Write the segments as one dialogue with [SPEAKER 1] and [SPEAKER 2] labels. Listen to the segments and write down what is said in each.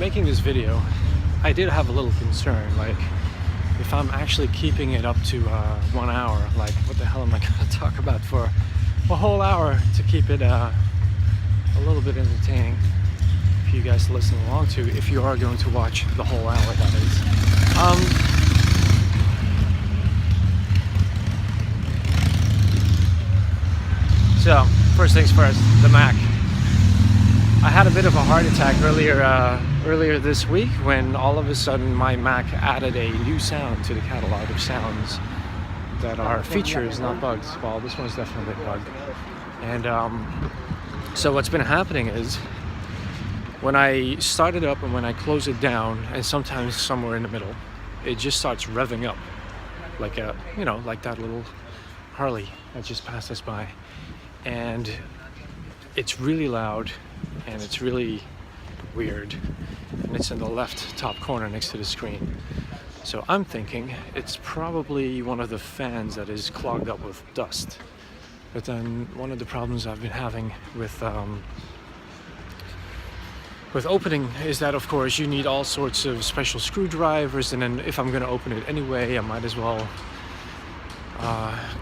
[SPEAKER 1] making this video, I did have a little concern, like if I'm actually keeping it up to 1 hour, like what the hell am I gonna talk about for a whole hour to keep it a little bit entertaining for you guys to listen along to, if you are going to watch the whole hour, that is. So, first things first, the Mac. I had a bit of a heart attack earlier this week when all of a sudden my Mac added a new sound to the catalog of sounds that are features, not bugs. Well, this one's definitely a bug. And so what's been happening is when I start it up and when I close it down, and sometimes somewhere in the middle, it just starts revving up like a, you know, like that little Harley that just passed us by. And it's really loud and it's really weird, and it's in the left top corner next to the screen. So I'm thinking it's probably one of the fans that is clogged up with dust. But then one of the problems I've been having with opening is that, of course, you need all sorts of special screwdrivers, and then if I'm going to open it anyway, I might as well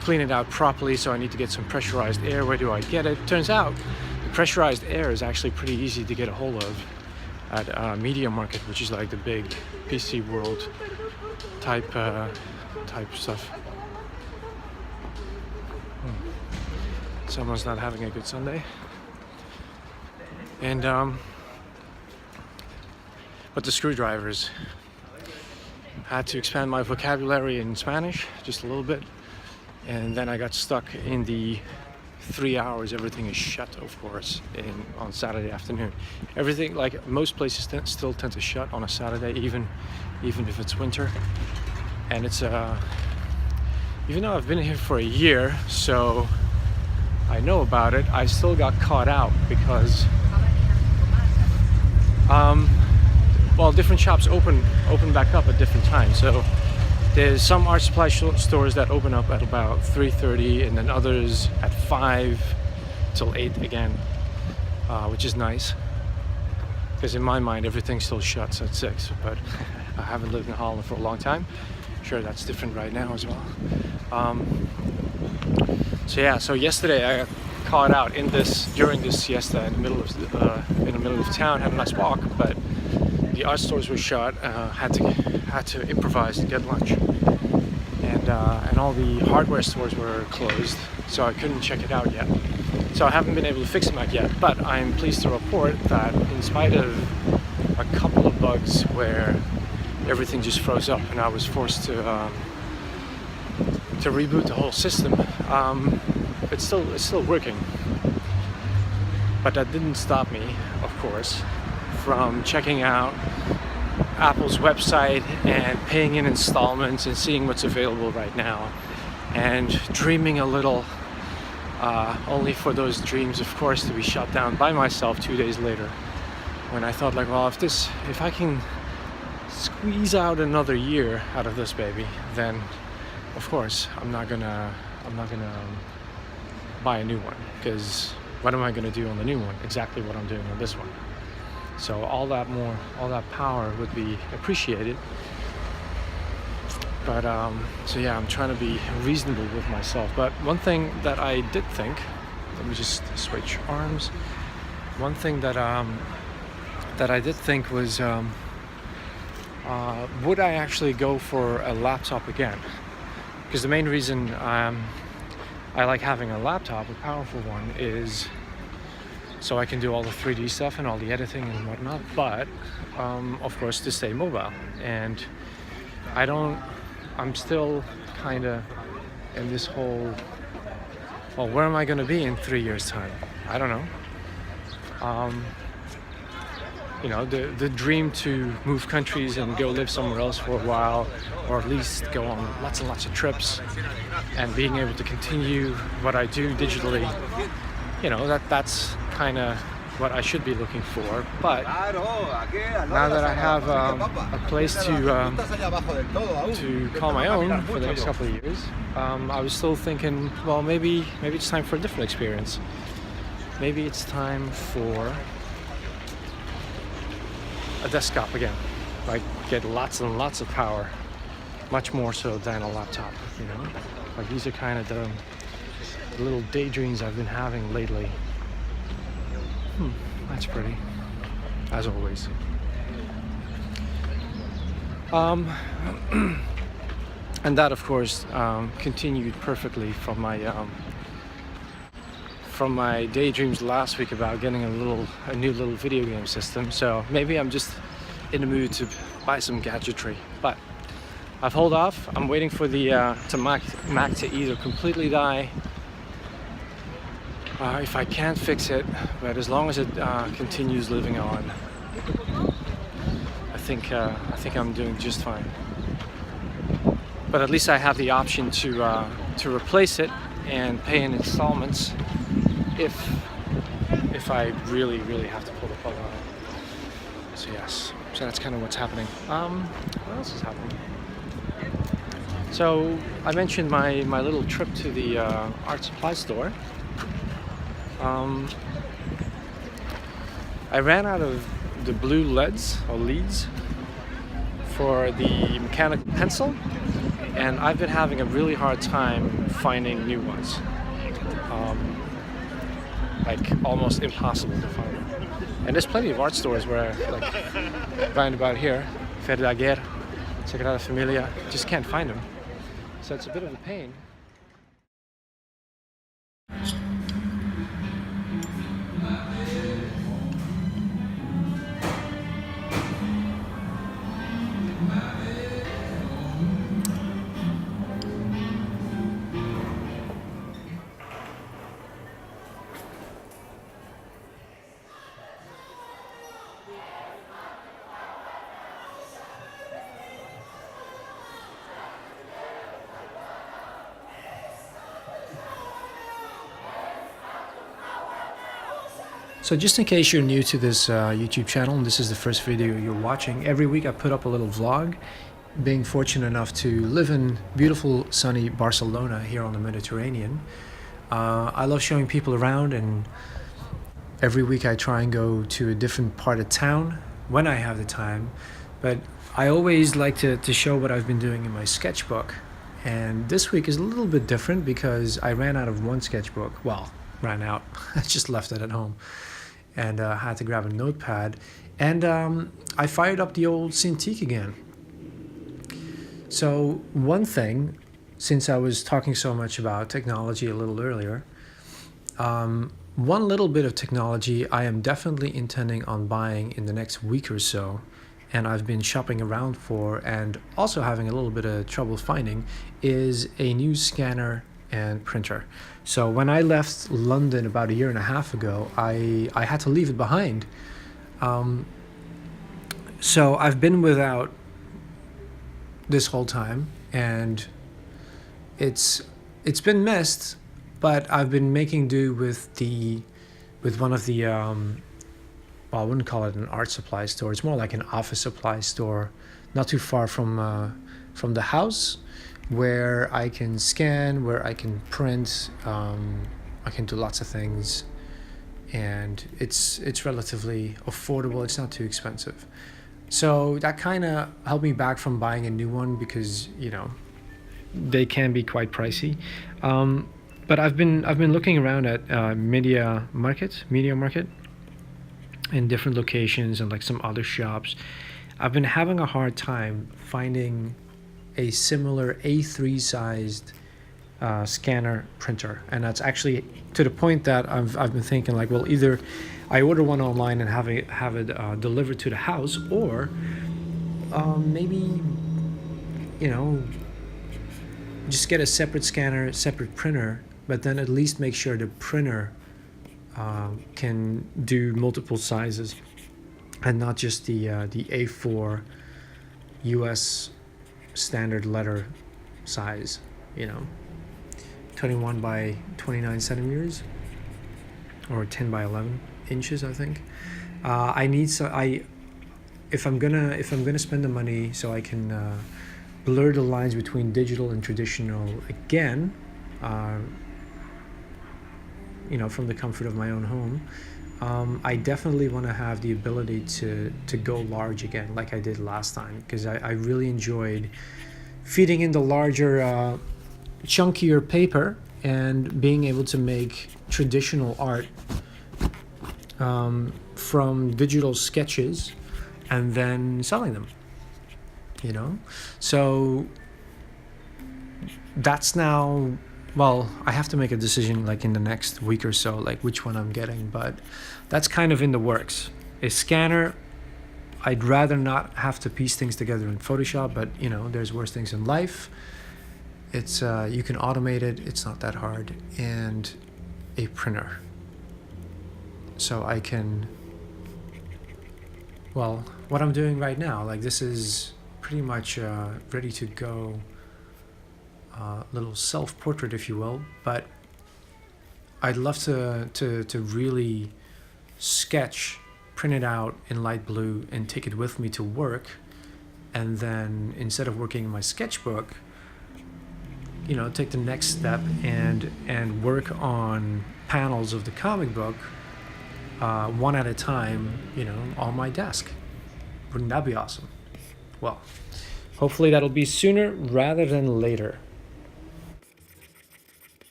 [SPEAKER 1] clean it out properly. So I need to get some pressurized air. Where do I get it? Turns out the pressurized air is actually pretty easy to get a hold of at Media Market, which is like the big PC World type stuff. Someone's not having a good Sunday. And but the screwdrivers, I had to expand my vocabulary in Spanish just a little bit, and then I got stuck in the 3 hours everything is shut, of course, on Saturday afternoon. Everything, like most places, still tend to shut on a Saturday, even if it's winter. And it's even though I've been here for a year, so I know about it, I still got caught out because well, different shops open back up at different times. So there's some art supply stores that open up at about 3:30, and then others at 5 till 8 again, which is nice, because in my mind everything still shuts at 6. But I haven't lived in Holland for a long time. Sure, that's different right now as well. So yeah, so yesterday I got caught out during this siesta in the middle of town. Had a nice walk, but the art stores were shut. Had to improvise to get lunch, and all the hardware stores were closed, so I couldn't check it out yet. So I haven't been able to fix the Mac yet. But I'm pleased to report that in spite of a couple of bugs where everything just froze up and I was forced to reboot the whole system, it's still working. But that didn't stop me, of course, from checking out Apple's website and paying in installments and seeing what's available right now, and dreaming a little, only for those dreams, of course, to be shut down by myself 2 days later, when I thought, like, well, if I can squeeze out another year out of this baby, then of course I'm not gonna buy a new one, because what am I gonna do on the new one? Exactly what I'm doing on this one. So all that power would be appreciated. But so yeah, I'm trying to be reasonable with myself. But one thing that I did think, let me just switch arms. One thing that I did think was, would I actually go for a laptop again? Because the main reason I like having a laptop, a powerful one, is so I can do all the 3D stuff and all the editing and whatnot, but of course to stay mobile. And I'm still kind of in this whole, well, where am I going to be in 3 years' time? I don't know. You know, the dream to move countries and go live somewhere else for a while, or at least go on lots and lots of trips, and being able to continue what I do digitally, you know, that's kind of what I should be looking for. But now that I have a place to call my own for the next couple of years, I was still thinking, well, maybe it's time for a different experience. Maybe it's time for a desktop again. Like get lots and lots of power, much more so than a laptop, you know? Like these are kind of the little daydreams I've been having lately. That's pretty, as always. And that, of course, continued perfectly from my daydreams last week about getting a new little video game system. So maybe I'm just in the mood to buy some gadgetry, but I've held off. I'm waiting for the Mac to either completely die, if I can't fix it, but as long as it continues living on, I think I'm doing just fine. But at least I have the option to replace it and pay in installments if I really have to pull the plug on it. So yes, so that's kind of what's happening. What else is happening? So I mentioned my little trip to the art supply store. I ran out of the blue leads for the mechanical pencil, and I've been having a really hard time finding new ones. Like almost impossible to find. And there's plenty of art stores where, like, round about here, Verdaguer, Sagrada Familia, just can't find them. So it's a bit of a pain. So just in case you're new to this YouTube channel and this is the first video you're watching, every week I put up a little vlog. Being fortunate enough to live in beautiful sunny Barcelona here on the Mediterranean, I love showing people around, and every week I try and go to a different part of town when I have the time. But I always like to show what I've been doing in my sketchbook. And this week is a little bit different because I ran out of one sketchbook. Well, ran out. I just left it at home. And had to grab a notepad, and I fired up the old Cintiq again. So one thing, since I was talking so much about technology a little earlier, one little bit of technology I am definitely intending on buying in the next week or so, and I've been shopping around for and also having a little bit of trouble finding, is a new scanner and printer. So when I left London about 1.5 years ago, I had to leave it behind. So I've been without this whole time, and it's been missed, but I've been making do with one of the well, I wouldn't call it an art supply store. It's more like an office supply store, not too far from the house, where I can scan, where I can print, I can do lots of things, and it's relatively affordable. It's not too expensive. So that kind of held me back from buying a new one because, you know, they can be quite pricey. But I've been looking around at Media Market in different locations and like some other shops. I've been having a hard time finding a similar A3 sized scanner printer, and that's actually to the point that I've been thinking, like, well, either I order one online and have it delivered to the house, or maybe, you know, just get a separate scanner, separate printer, but then at least make sure the printer can do multiple sizes and not just the A4 US standard letter size, you know, 21 by 29 centimeters or 10 by 11 inches, I think. If I'm gonna spend the money so I can blur the lines between digital and traditional again, you know, from the comfort of my own home, I definitely want to have the ability to go large again, like I did last time, because I really enjoyed feeding in the larger, chunkier paper and being able to make traditional art from digital sketches and then selling them, you know? So that's now, well, I have to make a decision like in the next week or so, like which one I'm getting, but that's kind of in the works. A scanner, I'd rather not have to piece things together in Photoshop, but you know, there's worse things in life. It's you can automate it, it's not that hard, and a printer. So I can, well, what I'm doing right now, like this is pretty much ready to go, little self-portrait, if you will, but I'd love to really sketch, print it out in light blue and take it with me to work. And then instead of working in my sketchbook, you know, take the next step and work on panels of the comic book, one at a time, you know, on my desk. Wouldn't that be awesome? Well, hopefully that'll be sooner rather than later.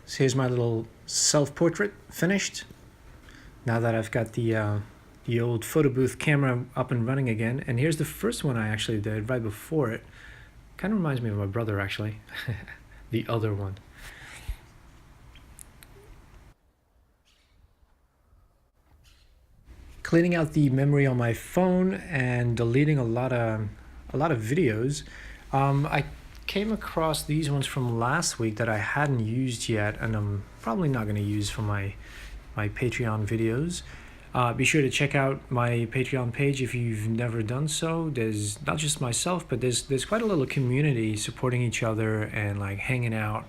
[SPEAKER 1] So here's my little self-portrait finished. Now that I've got the old photo booth camera up and running again. And here's the first one I actually did right before it. Kind of reminds me of my brother, actually. The other one. Cleaning out the memory on my phone and deleting a lot of videos. I came across these ones from last week that I hadn't used yet, and I'm probably not going to use for my Patreon videos. Be sure to check out my Patreon page if you've never done so. There's not just myself, but there's quite a little community supporting each other and like hanging out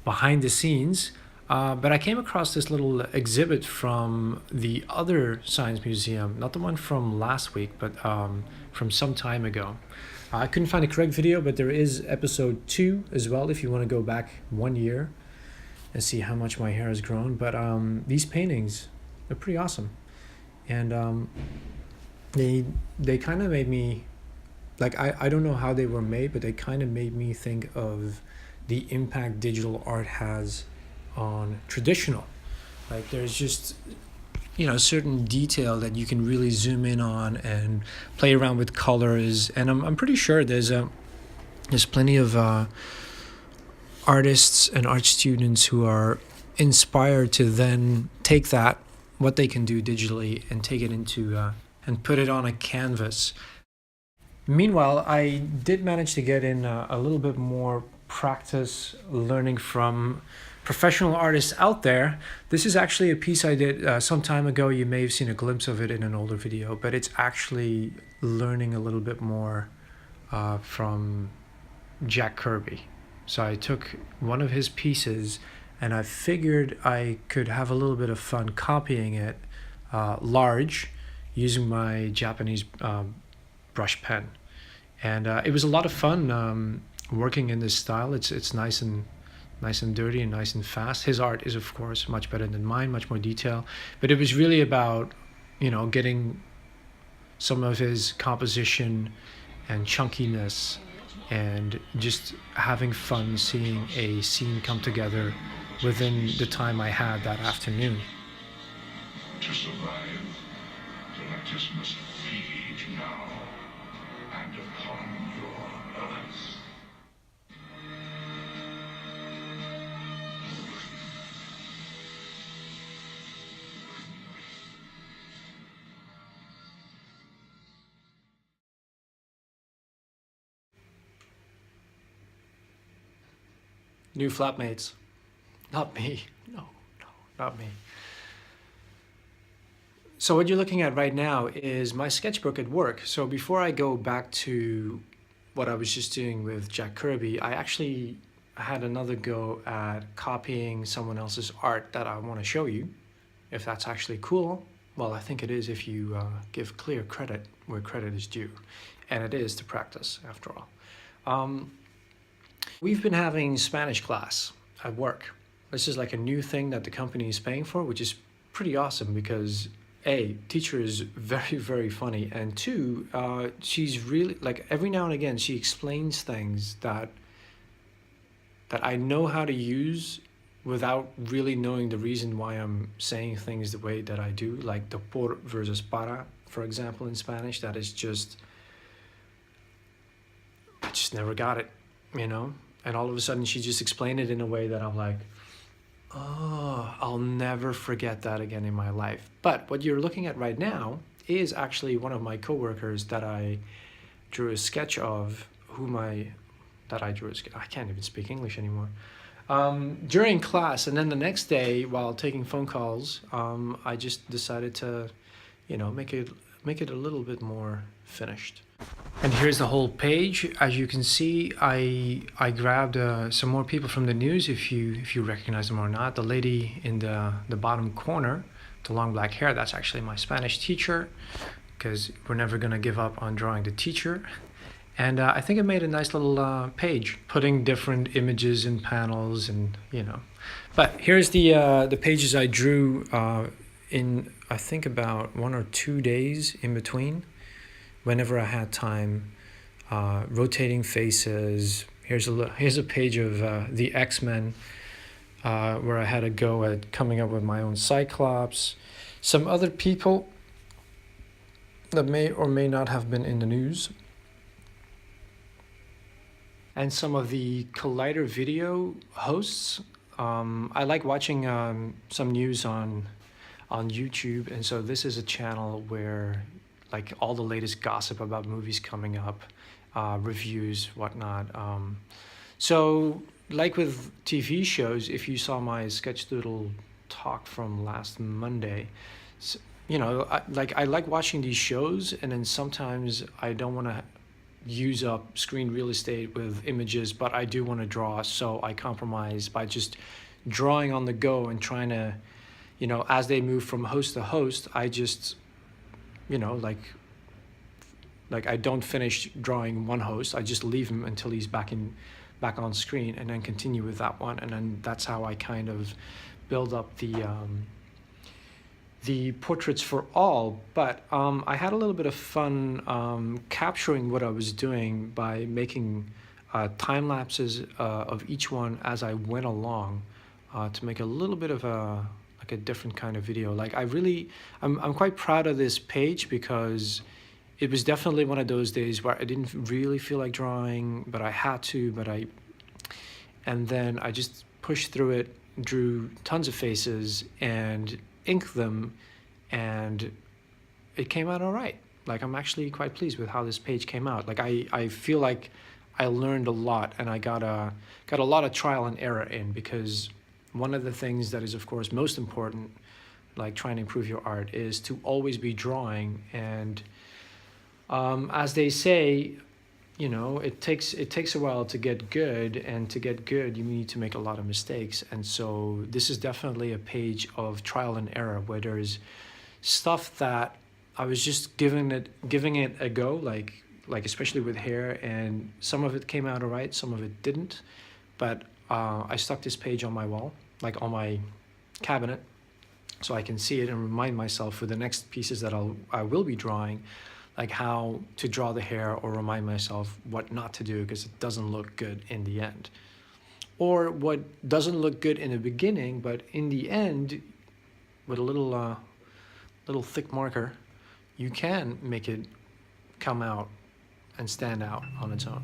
[SPEAKER 1] behind the scenes. But I came across this little exhibit from the other science museum, not the one from last week, but from some time ago. I couldn't find a correct video, but there is episode 2 as well if you want to go back 1 year and see how much my hair has grown. But these paintings are pretty awesome. And they kind of made me, like, I don't know how they were made, but they kind of made me think of the impact digital art has on traditional. Like there's just, you know, certain detail that you can really zoom in on and play around with colors. And I'm pretty sure there's plenty of artists and art students who are inspired to then take that, what they can do digitally, and take it into and put it on a canvas. Meanwhile, I did manage to get in a little bit more practice learning from professional artists out there. This is actually a piece I did some time ago. You may have seen a glimpse of it in an older video, but it's actually learning a little bit more from Jack Kirby. So I took one of his pieces and I figured I could have a little bit of fun copying it large using my Japanese brush pen. And it was a lot of fun working in this style. It's nice and dirty and nice and fast. His art is, of course, much better than mine, much more detail. But it was really about, you know, getting some of his composition and chunkiness and just having fun seeing a scene come together within the time I had that afternoon.
[SPEAKER 2] To survive, the lattice must feed now and upon your earth.
[SPEAKER 1] New flatmates. Not me. No, not me. So what you're looking at right now is my sketchbook at work. So before I go back to what I was just doing with Jack Kirby, I actually had another go at copying someone else's art that I want to show you. If that's actually cool, well, I think it is if you give clear credit where credit is due. And it is to practice, after all. We've been having Spanish class at work. This is like a new thing that the company is paying for, which is pretty awesome because A, teacher is very, very funny. And two, she's really, like every now and again, she explains things that I know how to use without really knowing the reason why I'm saying things the way that I do, like the por versus para, for example, in Spanish. That is just, I just never got it, you know? And all of a sudden she just explained it in a way that I'm like, oh, I'll never forget that again in my life. But what you're looking at right now is actually one of my coworkers that I drew a sketch of, I can't even speak English anymore. During class, and then the next day while taking phone calls, I just decided to, make it a little bit more finished. And here's the whole page. As you can see, I grabbed some more people from the news, if you recognize them or not. The lady in the bottom corner, the long black hair, that's actually my Spanish teacher, because we're never gonna give up on drawing the teacher. And I think I made a nice little page, putting different images in panels, and But here's the pages I drew in, I think, about 1 or 2 days in between, whenever I had time. Rotating faces. Here's a page of the X-Men, where I had a go at coming up with my own Cyclops. Some other people that may or may not have been in the news. And some of the Collider video hosts. I like watching some news on YouTube, and so this is a channel where like all the latest gossip about movies coming up, reviews, whatnot. So like with TV shows, if you saw my Sketchdoodle talk from last Monday, I like watching these shows, and then sometimes I don't want to use up screen real estate with images, but I do want to draw, so I compromise by just drawing on the go and trying to, as they move from host to host, I just, like I don't finish drawing one host. I just leave him until he's back on screen, and then continue with that one, and then that's how I kind of build up the portraits for all. But I had a little bit of fun capturing what I was doing by making time lapses of each one as I went along, to make a little bit of a different kind of video. Like I'm quite proud of this page, because it was definitely one of those days where I didn't really feel like drawing, but I had to, and then I just pushed through it, drew tons of faces and inked them, and it came out all right. Like, I'm actually quite pleased with how this page came out. Like, I feel like I learned a lot, and I got a lot of trial and error in, because one of the things that is, of course, most important, like trying to improve your art, is to always be drawing. And as they say, it takes a while to get good, and to get good, you need to make a lot of mistakes. And so this is definitely a page of trial and error, where there's stuff that I was just giving it a go, like especially with hair, and some of it came out all right, some of it didn't. But I stuck this page on my wall, like on my cabinet, so I can see it and remind myself for the next pieces that I will be drawing, like how to draw the hair, or remind myself what not to do because it doesn't look good in the end. Or what doesn't look good in the beginning, but in the end, with a little thick marker, you can make it come out and stand out on its own.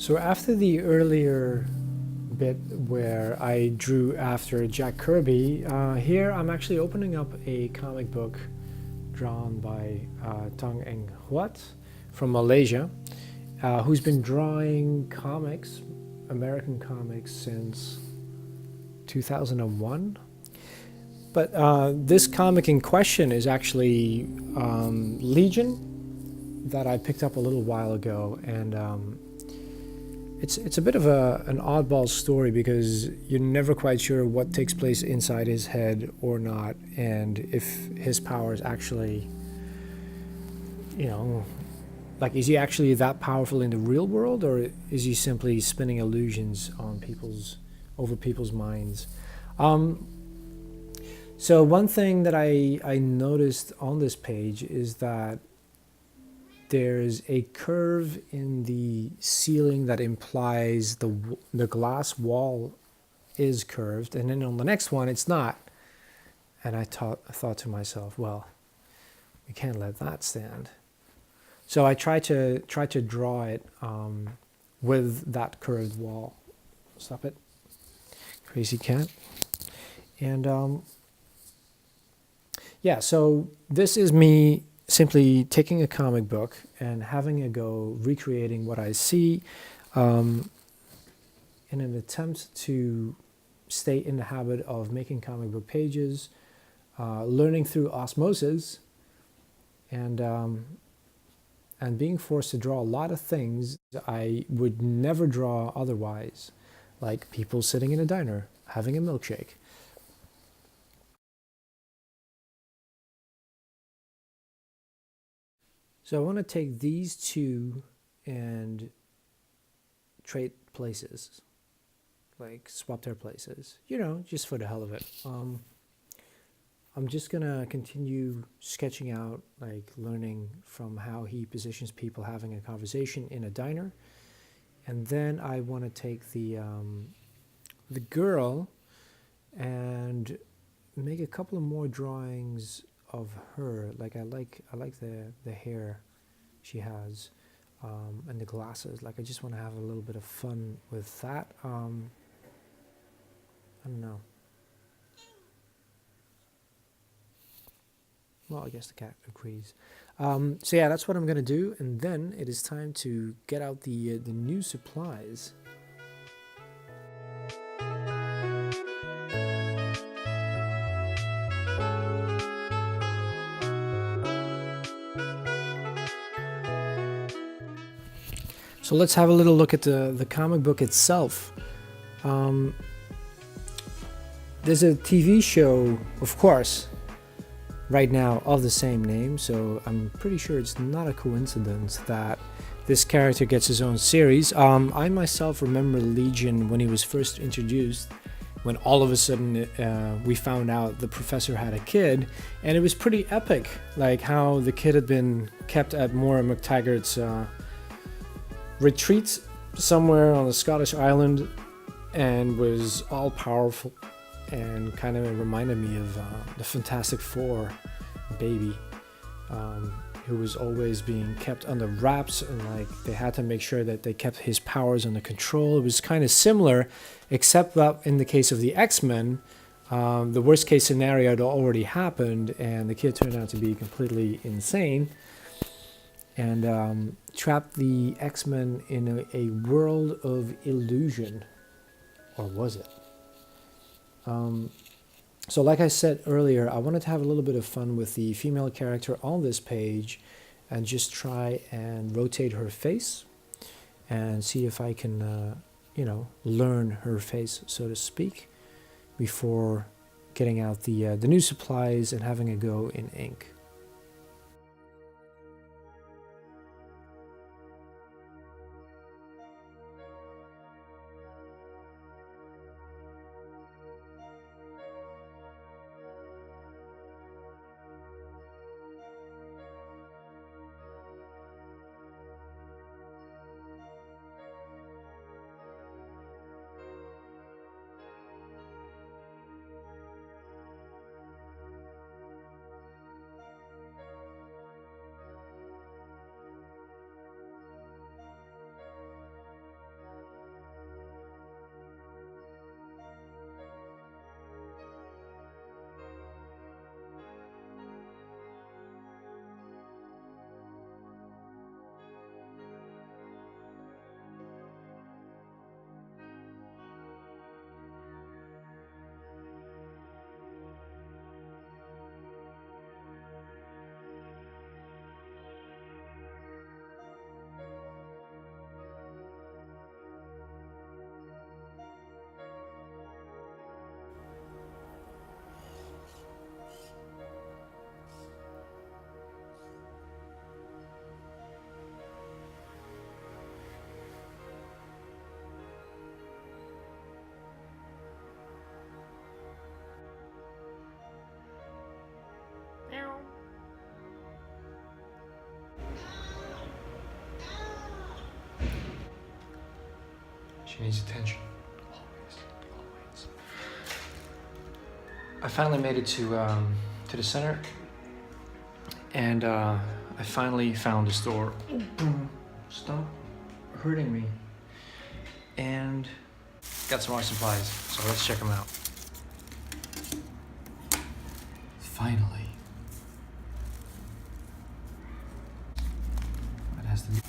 [SPEAKER 1] So after the earlier bit where I drew after Jack Kirby, here I'm actually opening up a comic book drawn by Tang Eng Huat from Malaysia, who's been drawing comics, American comics, since 2001. But this comic in question is actually Legion, that I picked up a little while ago, and it's a bit of an oddball story because you're never quite sure what takes place inside his head or not, and if his powers actually, like, is he actually that powerful in the real world, or is he simply spinning illusions on over people's minds? So one thing that I noticed on this page is that there's a curve in the ceiling that implies the glass wall is curved, and then on the next one it's not. And I thought to myself, well, we can't let that stand. So I tried to draw it with that curved wall. Stop it, crazy cat. And yeah, so this is me simply taking a comic book and having a go recreating what I see in an attempt to stay in the habit of making comic book pages, learning through osmosis, and being forced to draw a lot of things I would never draw otherwise, like people sitting in a diner having a milkshake. So I want to take these two and trade places, like swap their places, just for the hell of it. I'm just gonna continue sketching out, like learning from how he positions people having a conversation in a diner, and then I want to take the girl and make a couple of more drawings of her. Like I like the hair she has, and the glasses. Like I just want to have a little bit of fun with that. I don't know. Well, I guess the cat agrees. So yeah, that's what I'm gonna do, and then it is time to get out the new supplies. So let's have a little look at the comic book itself. There's a TV show, of course, right now of the same name, so I'm pretty sure it's not a coincidence that this character gets his own series. I myself remember Legion when he was first introduced, when all of a sudden we found out the professor had a kid, and it was pretty epic, like how the kid had been kept at Moira McTaggart's retreat somewhere on a Scottish island and was all powerful, and kind of reminded me of the Fantastic Four baby, who was always being kept under wraps, and like they had to make sure that they kept his powers under control. It was kind of similar, except that in the case of the X-Men, the worst case scenario had already happened, and the kid turned out to be completely insane, and trapped the X-Men in a world of illusion. Or was it? So like I said earlier, I wanted to have a little bit of fun with the female character on this page and just try and rotate her face and see if I can, learn her face, so to speak, before getting out the new supplies and having a go in ink. She needs attention. Always, always. I finally made it to the center, and I finally found the store. Stop hurting me. And got some more supplies, so let's check them out. Finally. That has to be.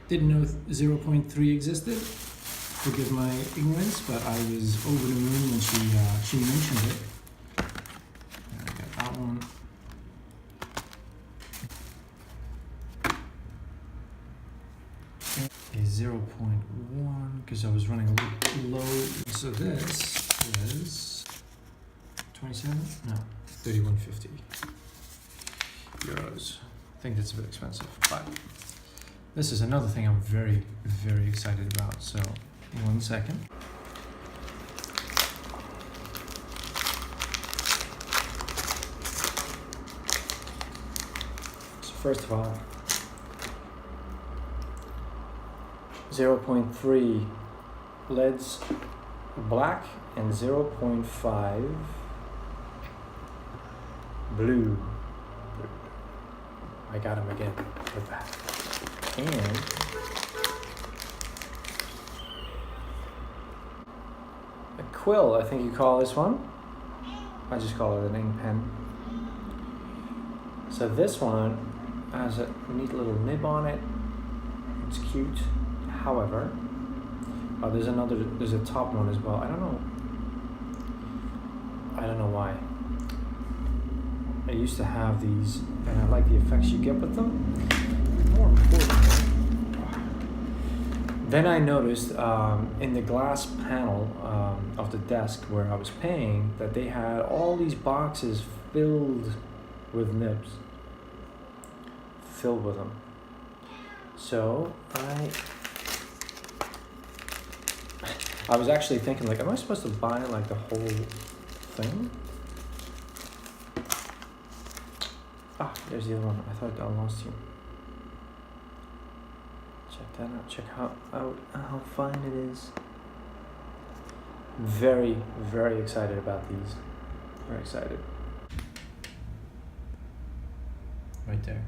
[SPEAKER 1] Didn't know 0.3 existed. Forgive my ignorance, but I was over the moon when she mentioned it. I got that one. A 0.1 because I was running a little low. So this is 27? No, 31.50 euros. I think that's a bit expensive, but this is another thing I'm very, very excited about. So, 1 second. So first of all, 0.3 leads black and 0.5 blue. I got him again with that. And a quill, I think you call this one. I just call it an ink pen. So this one has a neat little nib on it. It's cute. However, there's a top one as well. I don't know why. I used to have these, and I like the effects you get with them. More importantly, then I noticed in the glass panel of the desk where I was paying that they had all these boxes filled with nibs. Filled with them. So I was actually thinking, like, am I supposed to buy like the whole thing? Ah, there's the other one. I thought I lost you. Check that out. Check how fine it is. Very, very excited about these. Very excited. Right there.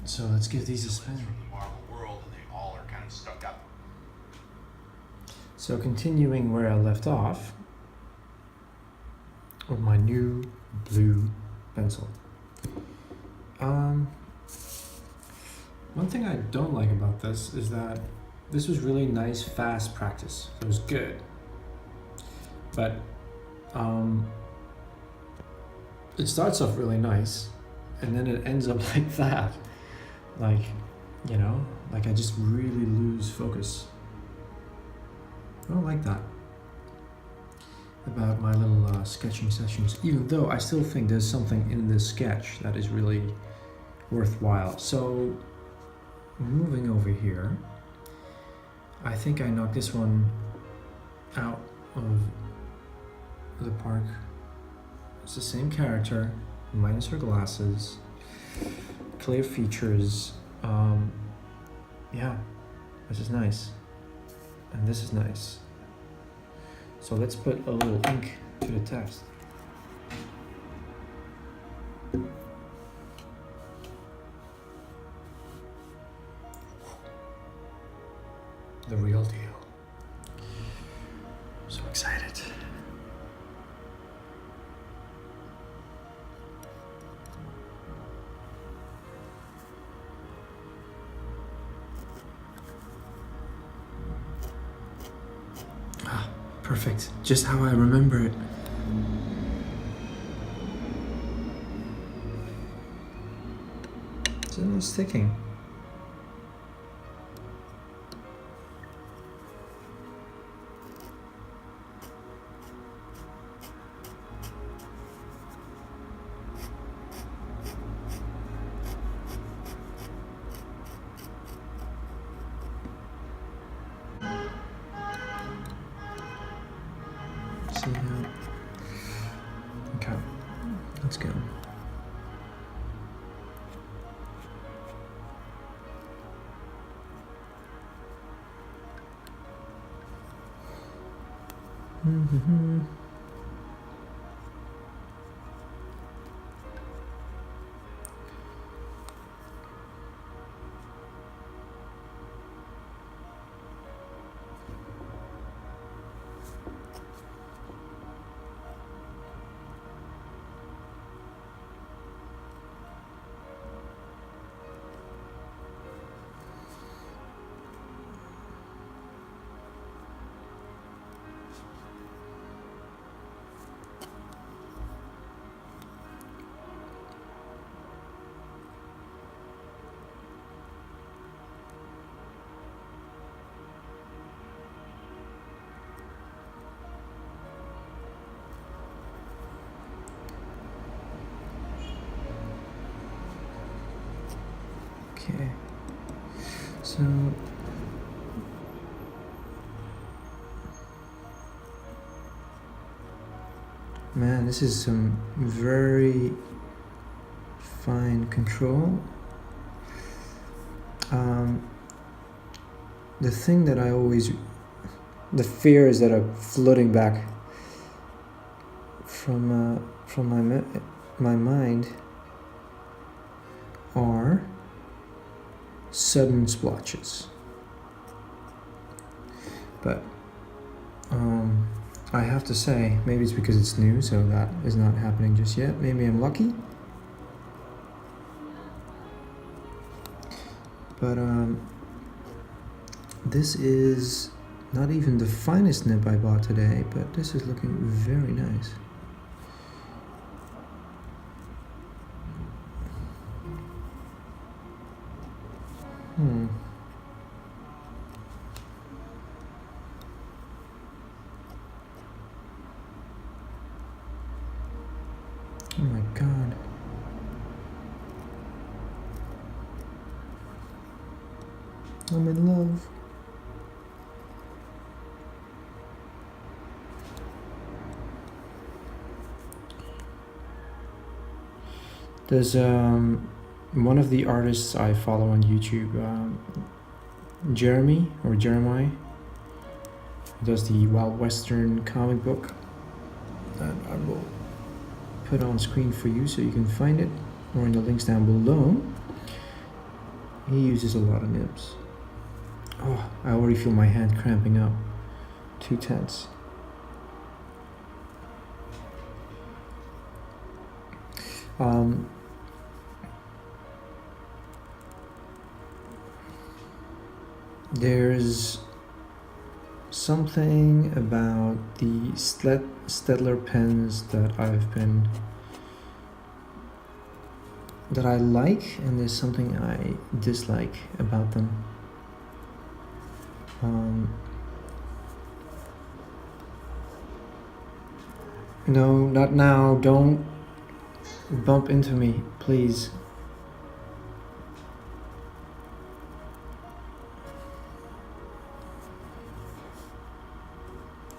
[SPEAKER 1] So let's give these a spin. So continuing where I left off with my new blue pencil. One thing I don't like about this is that this was really nice, fast practice. It was good. But it starts off really nice and then it ends up like that. Like, you know, like I just really lose focus. I don't like that about my little sketching sessions, even though I still think there's something in this sketch that is really worthwhile. So moving over here, I think I knocked this one out of the park. It's the same character, minus her glasses, clear features. Yeah, this is nice. And this is nice. So let's put a little ink to the text. The real deal. So excited. Perfect, just how I remember it. It's not sticking. Okay, let's go.
[SPEAKER 3] Okay, so man, this is some very fine control. The thing that the fears that are floating back from my mind are sudden splotches. But I have to say, maybe it's because it's new, so that is not happening just yet. Maybe I'm lucky. But this is not even the finest nib I bought today, but this is looking very nice. Oh my god. I'm in love. There's one of the artists I follow on YouTube, Jeremiah, who does the Wild Western comic book that I will put on screen for you so you can find it, or in the links down below. He uses a lot of nibs. Oh, I already feel my hand cramping up. Too tense. There's something about the Staedtler pens that I like, and there's something I dislike about them. No, not now. Don't bump into me, please.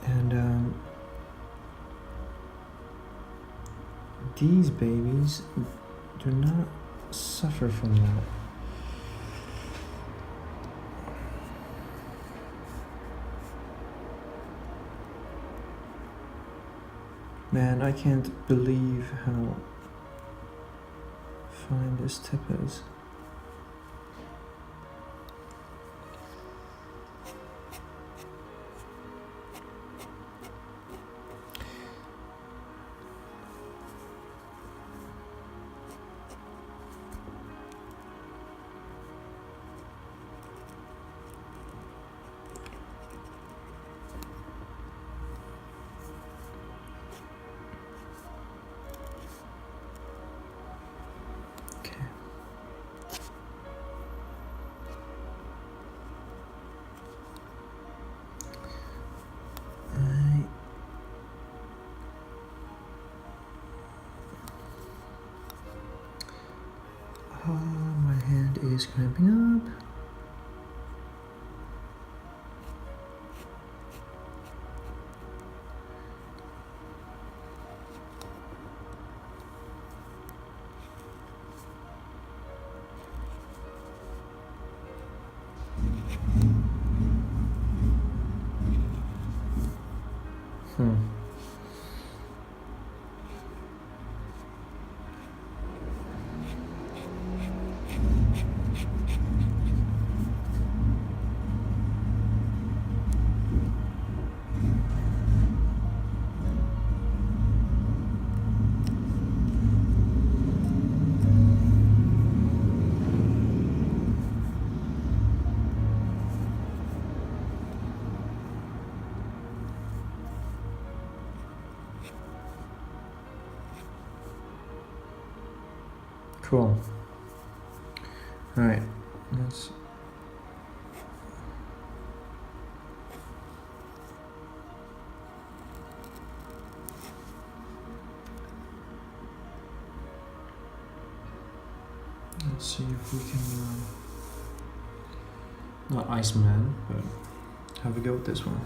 [SPEAKER 3] And these babies do not suffer from that. Man, I can't believe how fine this tip is. My hand is cramping up. Cool. All right, let's. Let's see if we can, not Iceman, but have a go with this one.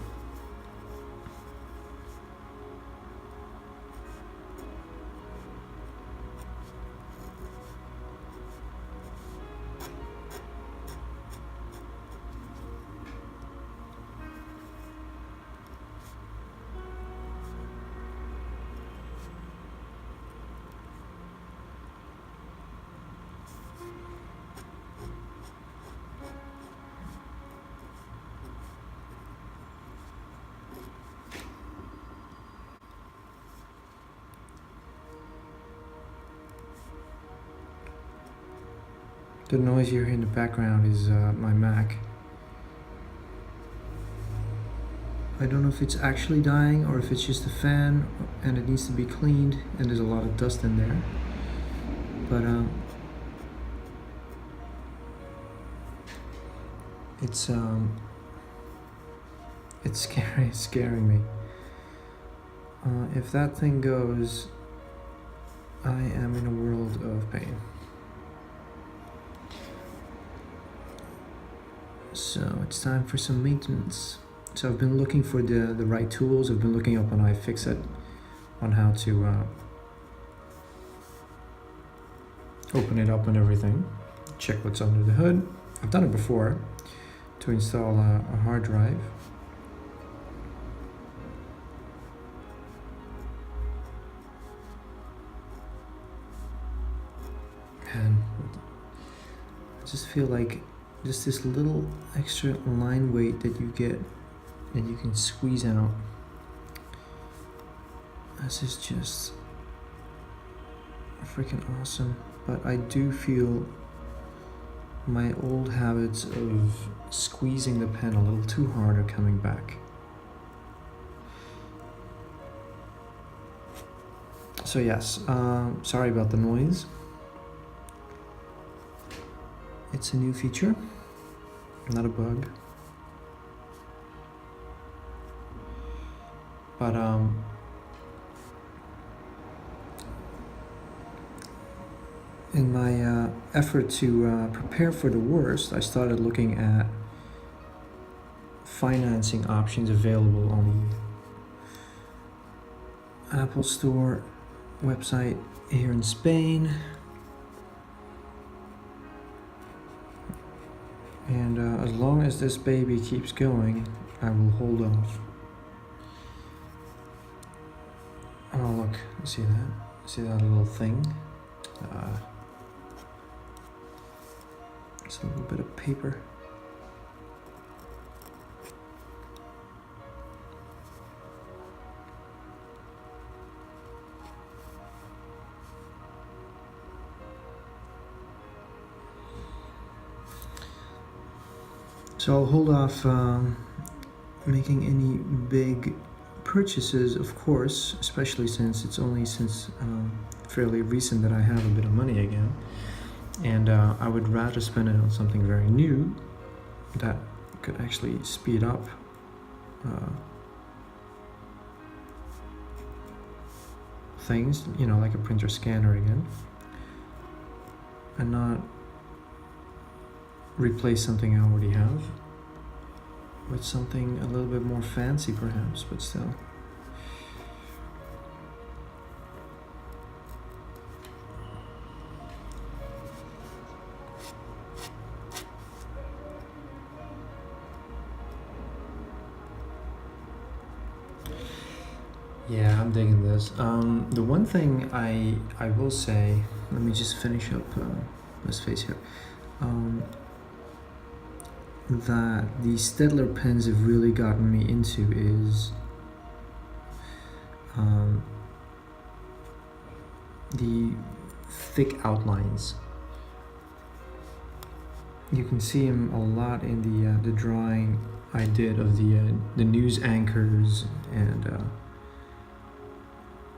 [SPEAKER 3] The noise you hear in the background is my Mac. I don't know if it's actually dying or if it's just a fan and it needs to be cleaned and there's a lot of dust in there. But it's scaring me. If that thing goes, I am in a world of pain. So it's time for some maintenance. So I've been looking for the right tools. I've been looking up on iFixit on how to open it up and everything. Check what's under the hood. I've done it before to install a hard drive. And I just feel like just this little extra line weight that you get, that you can squeeze out. This is just freaking awesome. But I do feel my old habits of squeezing the pen a little too hard are coming back. So yes, sorry about the noise. It's a new feature, not a bug. But in my effort to prepare for the worst, I started looking at financing options available on the Apple Store website here in Spain. And as long as this baby keeps going, I will hold off. Oh look, see that? See that little thing? It's a little bit of paper. So I'll hold off making any big purchases, of course, especially since it's only since fairly recent that I have a bit of money again. And I would rather spend it on something very new that could actually speed up things, you know, like a printer scanner again, and not replace something I already have with something a little bit more fancy perhaps, but still. Yeah, I'm digging this. The one thing I will say, let me just finish up this face here. That the Staedtler pens have really gotten me into is the thick outlines. You can see them a lot in the drawing I did of the news anchors and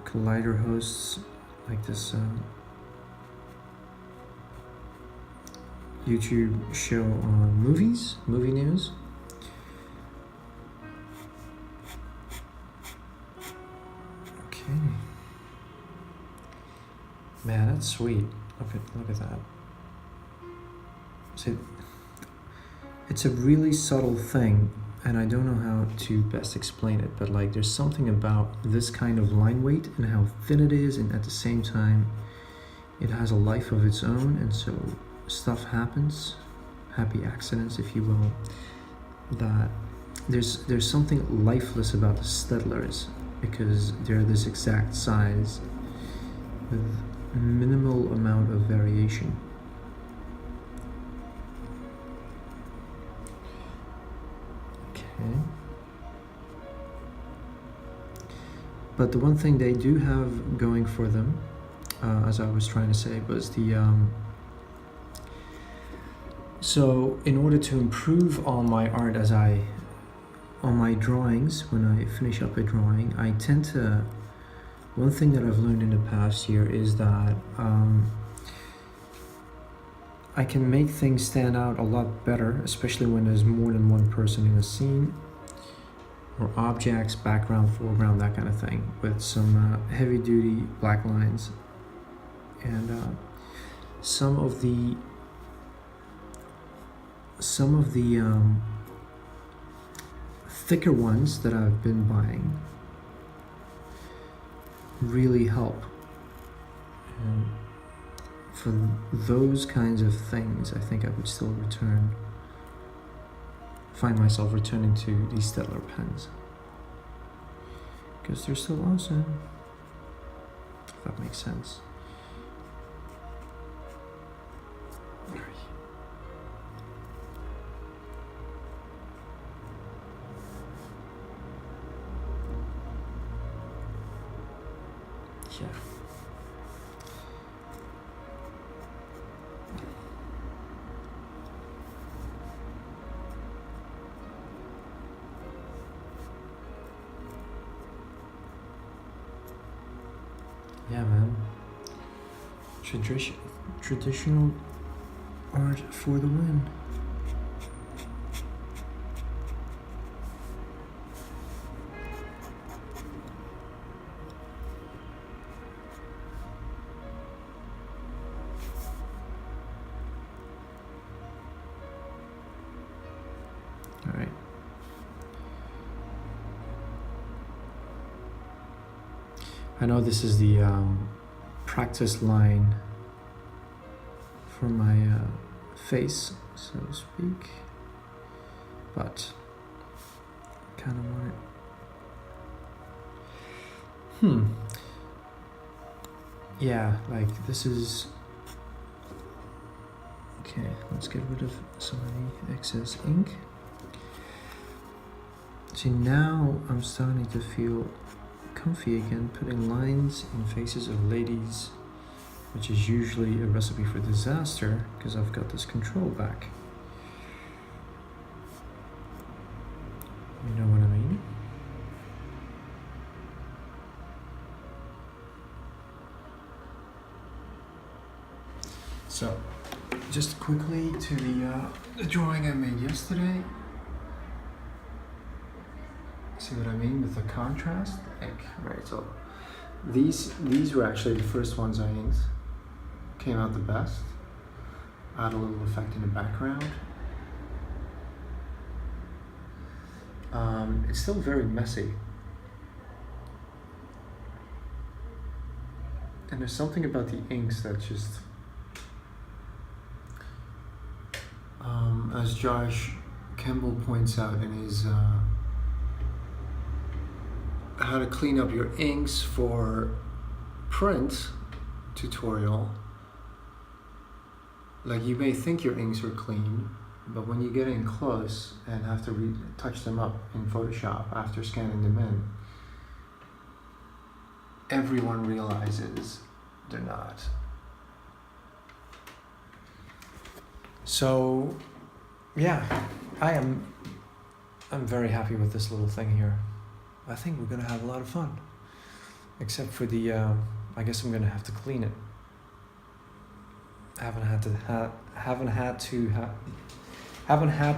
[SPEAKER 3] collider hosts, like this YouTube show on movie news. Okay. Man, that's sweet. Look at that. See, it's a really subtle thing, and I don't know how to best explain it, but like there's something about this kind of line weight and how thin it is, and at the same time it has a life of its own, and so stuff happens, happy accidents if you will, that there's something lifeless about the Steadlers because they're this exact size with minimal amount of variation. Okay. But the one thing they do have going for them, as I was trying to say, was the so in order to improve on my art on my drawings, when I finish up a drawing, I tend to, one thing that I've learned in the past year is that I can make things stand out a lot better, especially when there's more than one person in a scene, or objects, background, foreground, that kind of thing, with some heavy duty black lines. And some of the thicker ones that I've been buying really help. And for those kinds of things, I think I would still find myself returning to these Steadler pens because they're still awesome, if that makes sense. Yeah. Yeah, man. Traditional art for the win. All right. I know this is the practice line for my face, so to speak, but kind of want it. Yeah, like this is okay. Let's get rid of some of the excess ink. See, now I'm starting to feel comfy again, putting lines in faces of ladies, which is usually a recipe for disaster because I've got this control back. You know what I mean? So, just quickly to the drawing I made yesterday. See what I mean with the contrast? Right, so these were actually the first ones I inked. Came out the best. Add a little effect in the background. It's still very messy. And there's something about the inks that just, as Josh Campbell points out in his how to clean up your inks for print tutorial, like you may think your inks are clean, but when you get in close and have to touch them up in Photoshop after scanning them in, everyone realizes they're not. So yeah, I'm very happy with this little thing here. I think we're gonna have a lot of fun, except for the I guess I'm gonna have to clean it.
[SPEAKER 1] Haven't had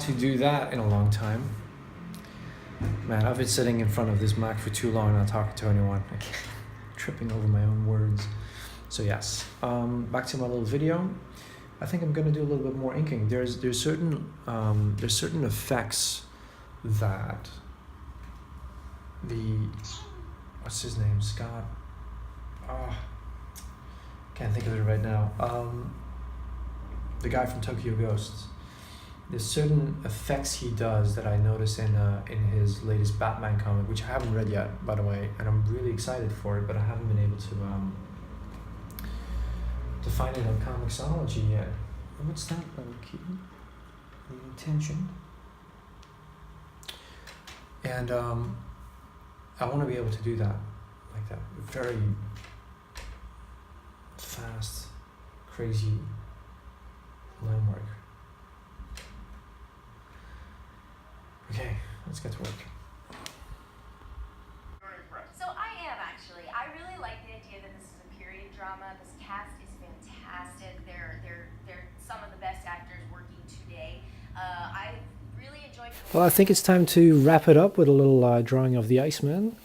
[SPEAKER 1] to do that in a long time. Man, I've been sitting in front of this Mac for too long, not talking to anyone. I can't, tripping over my own words. So yes, back to my little video. I think I'm gonna do a little bit more inking. There's certain effects that what's his name, Scott? Can't think of it right now. The guy from Tokyo Ghosts. There's certain effects he does that I notice in his latest Batman comic, which I haven't read yet, by the way, and I'm really excited for it, but I haven't been able to find it on Comixology yet. What's that? Keep the intention. And I want to be able to do that, like that, very fast, crazy line work. Okay, let's get to work.
[SPEAKER 4] So I am actually. I really like the idea that this is a period drama. This cast is fantastic. They're some of the best actors working today. I really enjoyed.
[SPEAKER 1] Well, I think it's time to wrap it up with a little drawing of the Iceman.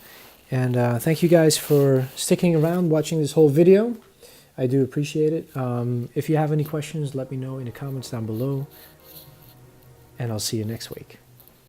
[SPEAKER 1] And thank you guys for sticking around, watching this whole video. I do appreciate it. If you have any questions, let me know in the comments down below. And I'll see you next week.